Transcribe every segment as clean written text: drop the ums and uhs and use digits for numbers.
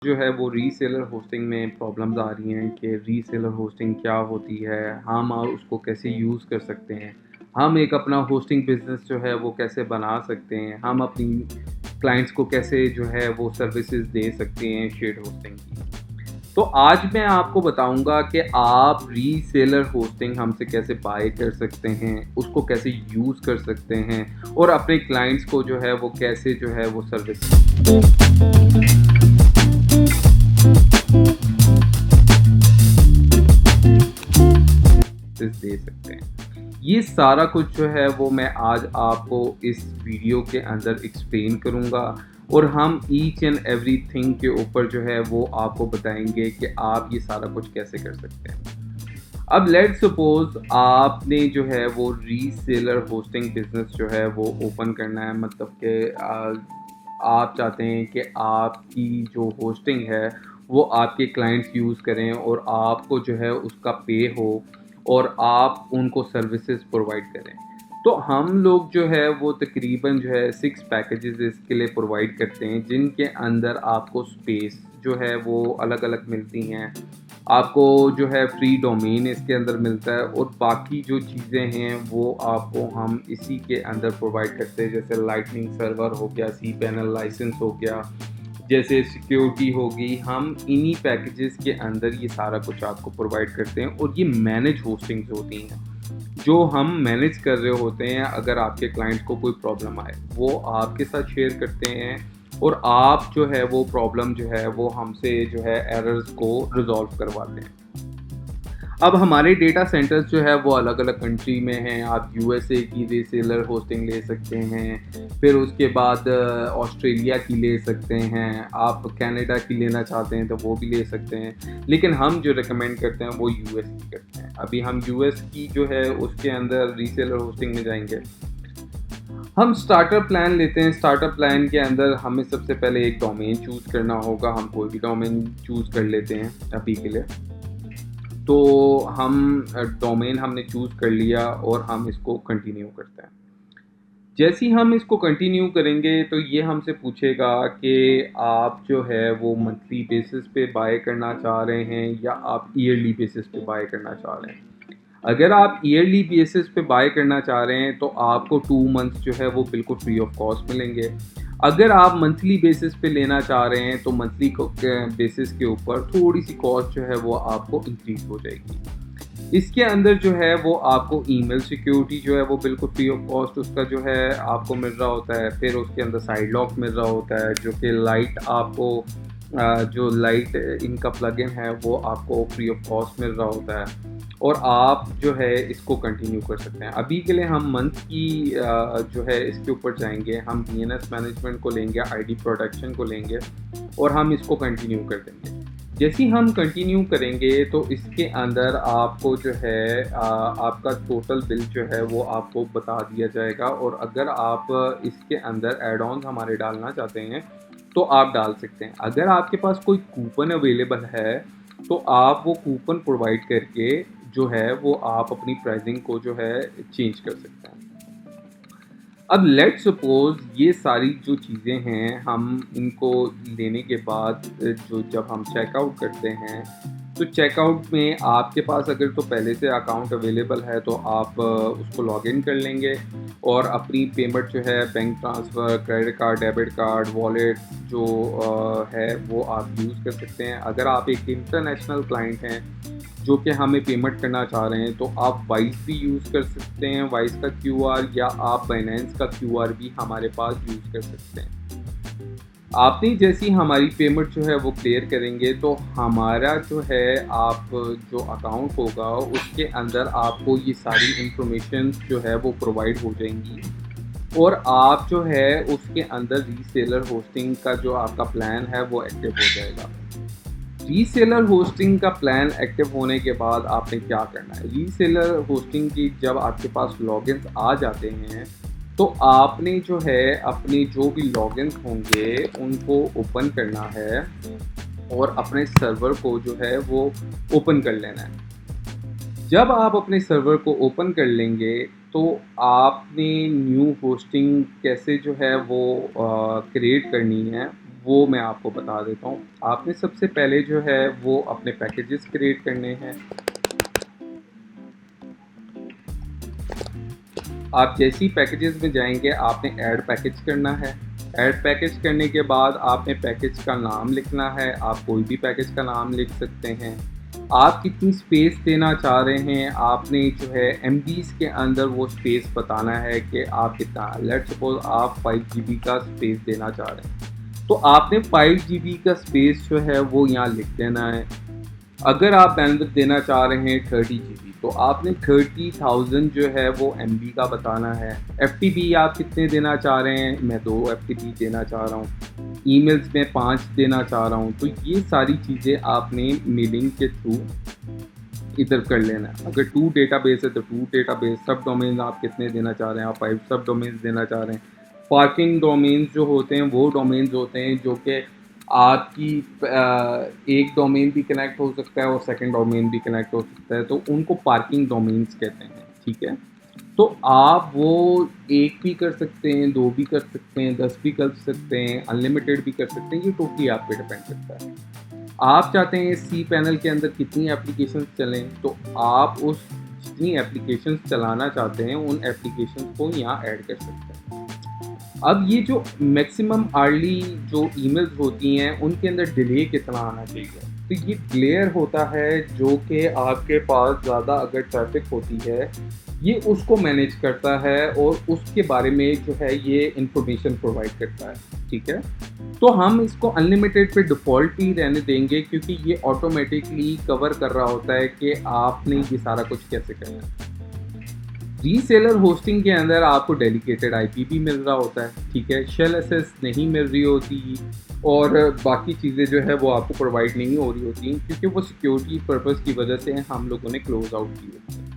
जो है वो रीसेलर होस्टिंग में प्रॉब्लम्स आ रही हैं कि रीसेलर होस्टिंग क्या होती है, हम और उसको कैसे यूज़ कर सकते हैं। हम एक अपना होस्टिंग बिज़नेस जो है वो कैसे बना सकते हैं, हम अपनी क्लाइंट्स को कैसे जो है वो सर्विसेज़ दे सकते हैं शेयर्ड होस्टिंग की। तो आज मैं आपको बताऊँगा कि आप रीसेलर होस्टिंग हमसे कैसे बाय कर सकते हैं, उसको कैसे यूज़ कर सकते हैं और अपने क्लाइंट्स को जो है वो कैसे जो है वो सर्विस दे सकते हैं। ये सारा कुछ जो है वो मैं आज आपको इस वीडियो के अंदर एक्सप्लेन करूँगा और हम ईच एंड एवरीथिंग के ऊपर जो है वो आपको बताएँगे कि आप ये सारा कुछ कैसे कर सकते हैं। अब लेट्स सपोज़ आपने जो है वो रीसेलर होस्टिंग बिज़नेस जो है वो ओपन करना है, मतलब कि आप चाहते हैं कि आपकी जो होस्टिंग है वो आपके क्लाइंट्स यूज़ करें और आपको जो है उसका पे हो और आप उनको सर्विसेज प्रोवाइड करें। तो हम लोग जो है वो तकरीबन जो है 6 पैकेजेस इसके लिए प्रोवाइड करते हैं, जिनके अंदर आपको स्पेस जो है वो अलग-अलग मिलती हैं। आपको जो है फ्री डोमेन इसके अंदर मिलता है और बाकी जो चीज़ें हैं वो आपको हम इसी के अंदर प्रोवाइड करते हैं, जैसे लाइटनिंग सर्वर हो गया, cPanel लाइसेंस हो गया, जैसे सिक्योरिटी होगी। हम इन्हीं पैकेजेस के अंदर ये सारा कुछ आपको प्रोवाइड करते हैं और ये मैनेज होस्टिंग्स होती हैं, जो हम मैनेज कर रहे होते हैं। अगर आपके क्लाइंट को कोई प्रॉब्लम आए वो आपके साथ शेयर करते हैं और आप जो है वो प्रॉब्लम जो है वो हमसे जो है एरर्स को रिजॉल्व करवाते हैं। अब हमारे डेटा सेंटर्स जो है वो अलग-अलग कंट्री में हैं। आप यूएसए की रीसेलर होस्टिंग ले सकते हैं, फिर उसके बाद ऑस्ट्रेलिया की ले सकते हैं, आप कनाडा की लेना चाहते हैं तो वो भी ले सकते हैं। लेकिन हम जो रिकमेंड करते हैं वो यूएस की करते हैं। अभी हम यूएस की जो है उसके अंदर रीसेलर होस्टिंग में जाएँगे। हम स्टार्टर प्लान लेते हैं। स्टार्टर प्लान के अंदर हमें सबसे पहले एक डोमेन चूज़ करना होगा। हम कोई भी डोमेन चूज़ कर लेते हैं अभी के लिए। तो हम डोमेन हमने चूज़ कर लिया और हम इसको कंटिन्यू करते हैं। जैसे ही हम इसको कंटिन्यू करेंगे तो ये हमसे पूछेगा कि आप जो है वो मंथली बेसिस पे बाय करना चाह रहे हैं या आप ईयरली बेसिस पे बाय करना चाह रहे हैं। अगर आप ईयरली बेसिस पे बाय करना चाह रहे हैं तो आपको 2 मंथ्स जो है वो बिल्कुल फ्री ऑफ कॉस्ट मिलेंगे। अगर आप मंथली बेसिस पे लेना चाह रहे हैं तो मंथली बेसिस के ऊपर थोड़ी-सी कॉस्ट जो है वो आपको इंक्रीज़ हो जाएगी। इसके अंदर जो है वो आपको ईमेल सिक्योरिटी जो है वो बिल्कुल फ्री ऑफ कॉस्ट उसका जो है आपको मिल रहा होता है। फिर उसके अंदर साइड लॉक मिल रहा होता है, जो कि लाइट आपको जो लाइट इनका प्लगइन है वो आपको फ्री ऑफ कॉस्ट मिल रहा होता है और आप जो है इसको कंटिन्यू कर सकते हैं। अभी के लिए हम मंथ की जो है इसके ऊपर जाएँगे, हम डीएनएस मैनेजमेंट को लेंगे, आईडी प्रोटेक्शन को लेंगे और हम इसको कंटिन्यू कर देंगे। जैसे ही हम कंटिन्यू करेंगे तो इसके अंदर आपको जो है आपका टोटल बिल जो है वो आपको बता दिया जाएगा और अगर आप इसके अंदर ऐड ऑन्स हमारे डालना चाहते हैं तो आप डाल सकते हैं। अगर आपके पास कोई कूपन अवेलेबल है तो आप वो कूपन प्रोवाइड करके जो है वो आप अपनी प्राइसिंग को जो है चेंज कर सकते हैं। अब लेट्स सपोज़ ये सारी जो चीज़ें हैं हम इनको लेने के बाद जो जब हम चेकआउट करते हैं तो चेकआउट में आपके पास अगर तो पहले से अकाउंट अवेलेबल है तो आप उसको लॉगिन कर लेंगे और अपनी पेमेंट जो है bank transfer, credit card, debit card, wallet जो है वो आप यूज़ कर सकते हैं। अगर आप एक इंटरनेशनल क्लाइंट हैं जो कि हमें पेमेंट करना चाह रहे हैं तो आप वाइस भी यूज़ कर सकते हैं, वाइस का क्यूआर, या आप बाइनेंस का क्यूआर भी हमारे पास यूज़ कर सकते हैं। आपने जैसी हमारी पेमेंट जो है वो क्लियर करेंगे तो हमारा जो है आप जो अकाउंट होगा उसके अंदर आपको ये सारी इन्फॉर्मेशन जो है वो प्रोवाइड हो जाएंगी और आप जो है उसके अंदर रीसेलर होस्टिंग का जो आपका प्लान है वो एक्टिव हो जाएगा। रीसेलर होस्टिंग का प्लान एक्टिव होने के बाद आपने क्या करना है? रीसेलर होस्टिंग की जब आपके पास लॉगिन्स आ जाते हैं तो आपने जो है अपने जो भी लॉगिन्स होंगे उनको ओपन करना है और अपने सर्वर को जो है वो ओपन कर लेना है। जब आप अपने सर्वर को ओपन कर लेंगे तो आपने न्यू होस्टिंग कैसे जो है वो क्रिएट करनी है वो मैं आपको बता देता हूँ। आपने सबसे पहले जो है वो अपने पैकेजेस क्रिएट करने हैं। आप जैसे ही पैकेजेस में जाएंगे आपने ऐड पैकेज करना है। ऐड पैकेज करने के बाद आपने पैकेज का नाम लिखना है। आप कोई भी पैकेज का नाम लिख सकते हैं। आप कितनी स्पेस देना चाह रहे हैं, आपने जो है एमबीज़ के अंदर वो स्पेस बताना है कि आप कितना, लेट्स सपोज आप 5 GB का स्पेस देना चाह रहे हैं, तो आपने 5 GB का स्पेस जो है वो यहाँ लिख देना है। अगर आप बैंडविड्थ देना चाह रहे हैं 30 GB, तो आपने 30,000 जो है वो MB का बताना है। FTP आप कितने देना चाह रहे हैं, मैं 2 FTP देना चाह रहा हूँ। ईमेल्स में 5 देना चाह रहा हूँ। तो ये सारी चीज़ें आपने मेलिंग के थ्रू इधर कर लेना है। अगर 2 डेटाबेस है तो 2 डेटाबेस, सब डोमेन आप कितने देना चाह रहे हैं, आप 5 सब डोमेन्स देना चाह रहे हैं। पार्किंग डोमेन्स जो होते हैं वो डोमेन्स होते हैं जो कि आपकी एक डोमेन भी कनेक्ट हो सकता है और सेकंड डोमेन भी कनेक्ट हो सकता है, तो उनको पार्किंग डोमेन्स कहते हैं। ठीक है, तो आप वो एक भी कर सकते हैं, 2 भी कर सकते हैं, 10 भी कर सकते हैं, अनलिमिटेड भी कर सकते हैं। ये टोटली आप पे डिपेंड करता है। आप चाहते हैं सी पैनल के अंदर कितनी एप्लीकेशंस चलें, तो आप उस जितनी एप्लीकेशंस चलाना चाहते हैं उन एप्लीकेशंस को यहाँ ऐड कर सकते हैं। अब ये जो मैक्सिमम अर्ली जो ईमेल्स होती हैं उनके अंदर डिले कितना आना चाहिए, तो ये ग्लेयर होता है जो कि आपके पास ज़्यादा अगर ट्रैफिक होती है ये उसको मैनेज करता है और उसके बारे में जो है ये इंफॉर्मेशन प्रोवाइड करता है। ठीक है, तो हम इसको अनलिमिटेड पे डिफ़ॉल्ट ही रहने देंगे क्योंकि ये ऑटोमेटिकली कवर कर रहा होता है कि आपने ये सारा कुछ कैसे करना है। रीसेलर होस्टिंग के अंदर आपको डेडिकेटेड आईपी भी मिल रहा होता है। ठीक है, शेल एसेस नहीं मिल रही होती और बाकी चीज़ें जो है वो आपको प्रोवाइड नहीं हो रही होती क्योंकि वो सिक्योरिटी पर्पस की वजह से हम लोगों ने क्लोज आउट की होती है।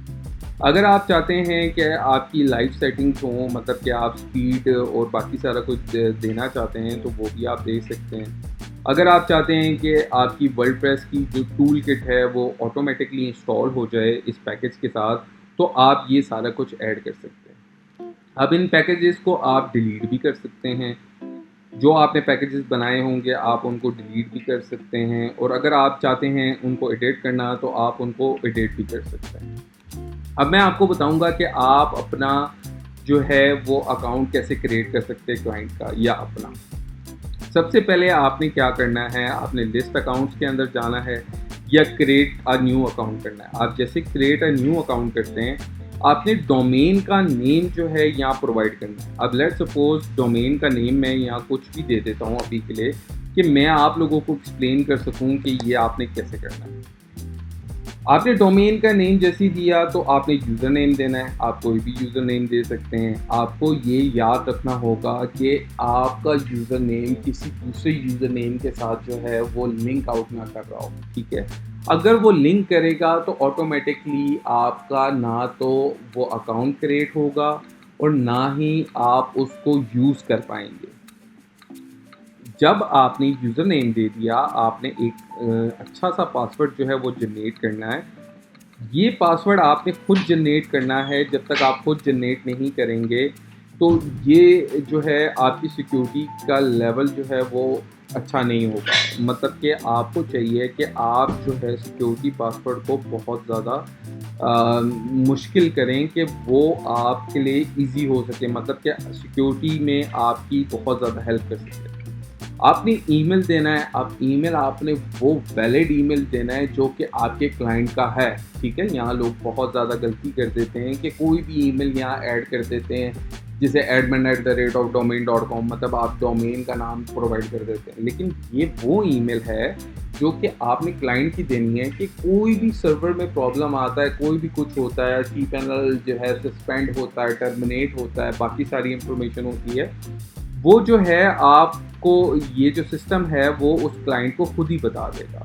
अगर आप चाहते हैं कि आपकी लाइव सेटिंग्स हों, मतलब कि आप स्पीड और बाकी सारा कुछ देना चाहते हैं तो वो भी आप दे सकते हैं। अगर आप चाहते हैं कि आपकी वर्डप्रेस की जो टूल किट है वो ऑटोमेटिकली इंस्टॉल हो जाए इस पैकेज के साथ, तो आप ये सारा कुछ ऐड कर सकते हैं। अब इन पैकेजेस को आप डिलीट भी कर सकते हैं। जो आपने पैकेजेस बनाए होंगे आप उनको डिलीट भी कर सकते हैं और अगर आप चाहते हैं उनको एडिट करना तो आप उनको एडिट भी कर सकते हैं। अब मैं आपको बताऊंगा कि आप अपना जो है वो अकाउंट कैसे क्रिएट कर सकते हैं क्लाइंट का या अपना। सबसे पहले आपने क्या करना है, आपने लिस्ट अकाउंट्स के अंदर जाना है या क्रिएट अ न्यू अकाउंट करना है। आप जैसे क्रिएट अ न्यू अकाउंट करते हैं आपने डोमेन का नेम जो है यहाँ प्रोवाइड करना है। अब लेट्स सपोज डोमेन का नेम मैं यहाँ कुछ भी दे देता हूँ अभी के लिए कि मैं आप लोगों को एक्सप्लेन कर सकूँ कि ये आपने कैसे करना है। आपने डोमेन का नेम जैसे ही दिया तो आपने यूज़र नेम देना है। आप कोई भी यूज़र नेम दे सकते हैं। आपको ये याद रखना होगा कि आपका यूज़र नेम किसी दूसरे यूज़र नेम के साथ जो है वो लिंक आउट ना कर रहा हो। ठीक है, अगर वो लिंक करेगा तो ऑटोमेटिकली आपका ना तो वो अकाउंट क्रिएट होगा और ना ही आप उसको यूज़ कर पाएंगे। जब आपने यूज़र नेम दे दिया आपने एक अच्छा सा पासवर्ड जो है वो जनरेट करना है। ये पासवर्ड आपने खुद जनरेट करना है। जब तक आप खुद जनरेट नहीं करेंगे तो ये जो है आपकी सिक्योरिटी का लेवल जो है वो अच्छा नहीं होगा। मतलब कि आपको चाहिए कि आप जो है सिक्योरिटी पासवर्ड को बहुत ज़्यादा मुश्किल करें कि वो आपके लिए इजी हो सके, मतलब कि सिक्योरिटी में आपकी बहुत ज़्यादा हेल्प कर सके। आपने ईमेल देना है। आप ईमेल आपने वो वैलिड ईमेल देना है जो कि आपके क्लाइंट का है। ठीक है, यहाँ लोग बहुत ज़्यादा गलती कर देते हैं कि कोई भी ईमेल यहाँ ऐड कर देते हैं जैसे admin@domain.com, मतलब आप डोमेन का नाम प्रोवाइड कर देते हैं। लेकिन ये वो ईमेल है जो कि आपने क्लाइंट की देनी है कि कोई भी सर्वर में प्रॉब्लम आता है, कोई भी कुछ होता है, सी पैनल जो है सस्पेंड होता है, टर्मिनेट होता है, बाकी सारी इंफॉर्मेशन होती है, वो जो है आपको ये जो सिस्टम है वो उस क्लाइंट को खुद ही बता देगा।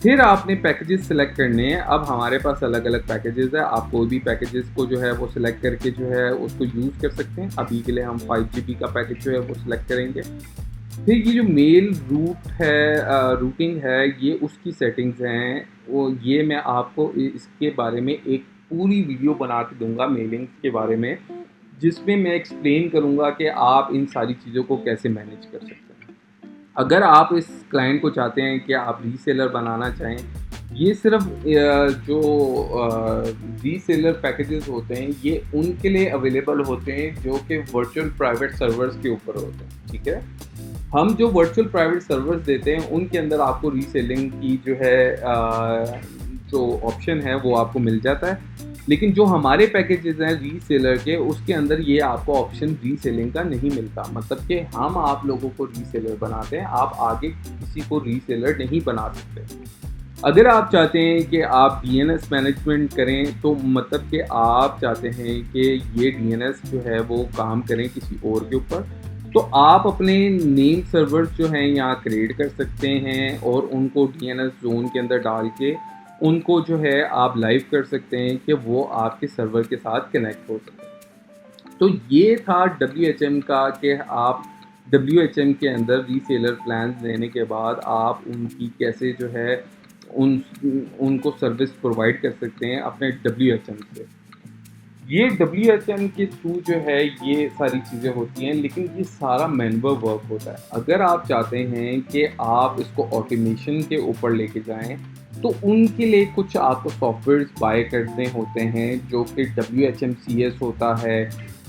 फिर आपने पैकेजेस सिलेक्ट करने हैं। अब हमारे पास अलग अलग पैकेजेस है। आप कोई भी पैकेजेस को जो है वो सिलेक्ट करके जो है उसको यूज़ कर सकते हैं। अभी के लिए हम 5 GB का पैकेज जो है वो सिलेक्ट करेंगे। फिर ये जो मेल रूट है, रूटिंग है, ये उसकी सेटिंग्स हैं। वो ये मैं आपको इसके बारे में एक पूरी वीडियो बना के दूंगा मेलिंग्स के बारे में, जिसमें मैं एक्सप्लेन करूंगा कि आप इन सारी चीज़ों को कैसे मैनेज कर सकते हैं। अगर आप इस क्लाइंट को चाहते हैं कि आप रीसेलर बनाना चाहें, ये सिर्फ जो रीसेलर पैकेजेस होते हैं ये उनके लिए अवेलेबल होते हैं जो कि वर्चुअल प्राइवेट सर्वर्स के ऊपर होते हैं, ठीक है। हम जो वर्चुअल प्राइवेट सर्वर्स देते हैं उनके अंदर आपको रीसेलिंग की जो है जो ऑप्शन है वो आपको मिल जाता है, लेकिन जो हमारे पैकेजेस हैं रीसेलर के उसके अंदर ये आपको ऑप्शन रीसेलिंग का नहीं मिलता। मतलब कि हम आप लोगों को रीसेलर बनाते हैं, आप आगे किसी को रीसेलर नहीं बना सकते। अगर आप चाहते हैं कि आप डीएनएस मैनेजमेंट करें तो मतलब कि आप चाहते हैं कि ये डीएनएस जो है वो काम करें किसी और के ऊपर, तो आप अपने नेम सर्वर्स जो हैं यहाँ क्रिएट कर सकते हैं और उनको डीएनएस ज़ोन के अंदर डाल के उनको जो है आप लाइव कर सकते हैं कि वो आपके सर्वर के साथ कनेक्ट हो सके। तो ये था WHM का कि आप WHM के अंदर रीसेलर प्लान लेने के बाद आप उनकी कैसे जो है उनको सर्विस प्रोवाइड कर सकते हैं अपने WHM से। ये WHM के थ्रू जो है ये सारी चीज़ें होती हैं, लेकिन ये सारा मैनुअल वर्क होता है। अगर आप चाहते हैं कि आप इसको ऑटोमेशन के ऊपर लेके जाएं तो उनके लिए कुछ आपको सॉफ्टवेयर्स बाय करने होते हैं जो कि WHMCS होता है।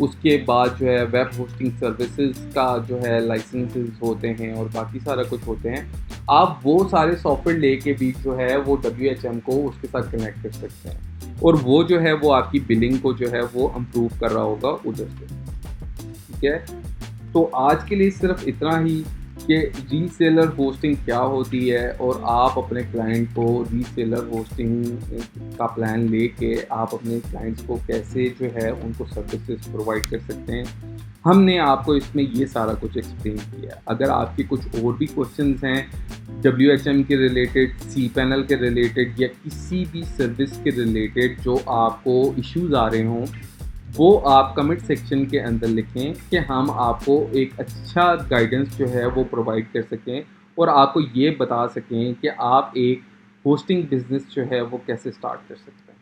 उसके बाद जो है वेब होस्टिंग सर्विसेज का जो है लाइसेंसेस होते हैं और बाकी सारा कुछ होते हैं। आप वो सारे सॉफ्टवेयर लेके भी जो है वो WHM को उसके साथ कनेक्ट कर सकते हैं और वो जो है वो आपकी बिलिंग को जो है वो इम्प्रूव कर रहा होगा उधर से, ठीक है। तो आज के लिए सिर्फ इतना ही कि रीसेलर होस्टिंग क्या होती है और आप अपने क्लाइंट को रीसेलर होस्टिंग का प्लान लेके आप अपने क्लाइंट्स को कैसे जो है उनको सर्विसेज प्रोवाइड कर सकते हैं। हमने आपको इसमें ये सारा कुछ एक्सप्लेन किया। अगर आपके कुछ और भी क्वेश्चंस हैं WHM के रिलेटेड, cPanel के रिलेटेड या किसी भी सर्विस के रिलेटेड जो आपको इश्यूज आ रहे हों, वो आप कमेंट सेक्शन के अंदर लिखें कि हम आपको एक अच्छा गाइडेंस जो है वो प्रोवाइड कर सकें और आपको ये बता सकें कि आप एक होस्टिंग बिजनेस जो है वो कैसे स्टार्ट कर सकते हैं।